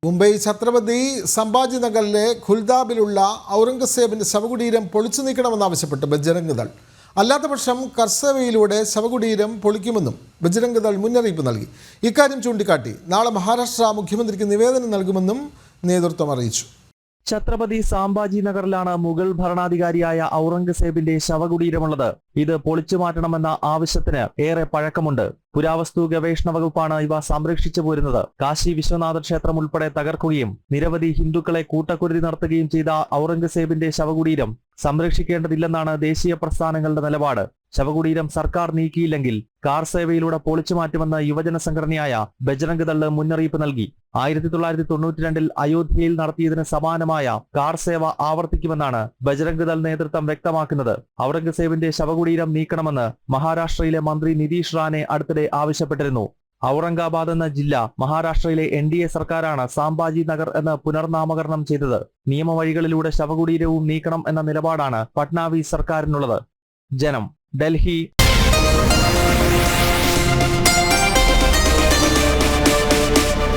മുംബൈ ഛത്രപതി സംഭാജി നഗറിലെ ഖുൽദാബിലുള്ള ഔറംഗസേബിന്റെ ശവകുടീരം പൊളിച്ചു നീക്കണമെന്നാവശ്യപ്പെട്ട് ബജ്രംഗ് ദൾ. അല്ലാത്തപക്ഷം കർസേവയിലൂടെ ശവകുടീരം പൊളിക്കുമെന്നും ബജ്രംഗ് ദൾ മുന്നറിയിപ്പ് നൽകി. ഇക്കാര്യം ചൂണ്ടിക്കാട്ടി നാളെ മഹാരാഷ്ട്ര മുഖ്യമന്ത്രിക്ക് നിവേദനം നൽകുമെന്നും നേതൃത്വം അറിയിച്ചു. ഛത്രപതി സാംഭാജി നഗറിലാണ് മുഗൾ ഭരണാധികാരിയായ ഔറംഗസേബിന്റെ ശവകുടീരമുള്ളത്. ഇത് പൊളിച്ചു മാറ്റണമെന്ന ആവശ്യത്തിന് ഏറെ പഴക്കമുണ്ട്. പുരാവസ്തു ഗവേഷണ വകുപ്പാണ് ഇവ സംരക്ഷിച്ചു പോരുന്നത്. കാശി വിശ്വനാഥ ക്ഷേത്രം ഉൾപ്പെടെ തകർക്കുകയും നിരവധി ഹിന്ദുക്കളെ കൂട്ടക്കുരുതി നടത്തുകയും ചെയ്ത ഔറംഗസേബിന്റെ ശവകുടീരം സംരക്ഷിക്കേണ്ടതില്ലെന്നാണ് ദേശീയ പ്രസ്ഥാനങ്ങളുടെ നിലപാട്. ശവകുടീരം സർക്കാർ നീക്കിയില്ലെങ്കിൽ കാർ സേവയിലൂടെ പൊളിച്ചു മാറ്റുമെന്ന് യുവജന സംഘടനയായ ബജ്രംഗ് ദൾ മുന്നറിയിപ്പ് നൽകി. 1992 അയോധ്യയിൽ നടത്തിയതിന് സമാനമായ കാർ സേവ ആവർത്തിക്കുമെന്നാണ് ബജ്രംഗ് ദൾ നേതൃത്വം വ്യക്തമാക്കുന്നത്. ഔറംഗസേബിന്റെ ശവകുടീരം നീക്കണമെന്ന് മഹാരാഷ്ട്രയിലെ മന്ത്രി നിതീഷ് റാനെ അടുത്തിടെ ആവശ്യപ്പെട്ടിരുന്നു. ഔറംഗാബാദ് എന്ന ജില്ല മഹാരാഷ്ട്രയിലെ NDA സർക്കാരാണ് സാംഭാജി നഗർ എന്ന് പുനർനാമകരണം ചെയ്തത്. നിയമവഴികളിലൂടെ ശവകുടീരവും നീക്കണം എന്ന നിലപാടാണ് ഫട്നാവിസ് സർക്കാരിനുള്ളത്. ജനം, ഡൽഹി.